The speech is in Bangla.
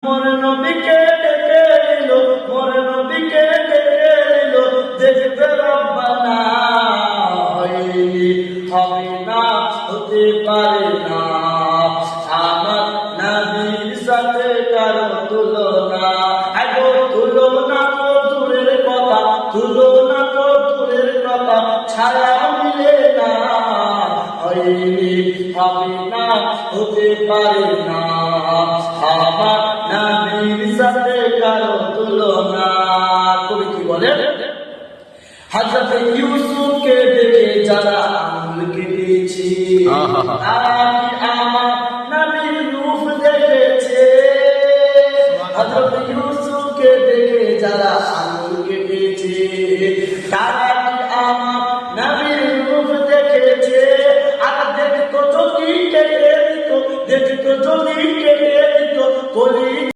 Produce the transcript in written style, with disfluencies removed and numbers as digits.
মোর নবীকে ডেকে নিল, মোর নবীকে ডেকে নিল, দেখবে রব্বানা হয়নি, হবে না, হতে পারে না আমার নবীর সাথে কারো তুলনা। আগো তুলনা তো দূরের কথা, তুলনা তো দূরের কথা, ছায়া মিলে না, হয়নি, হবে না, হতে পারে না আমার নবীর সাথে কারো তুলনা। কবি কি বলেন? হযরত ইউসুফকে দেখে যারা আঙুল কেটেছে, তারা কি আমার নবীর রূপ দেখেছে? হযরত ইউসুফকে দেখে যারা আঙুল কেটেছে, তারা কি আমার নবীর রূপ দেখেছে? আর দেখতো যদি কেটে দিত, দেখতো যদি কেটে দিত কলি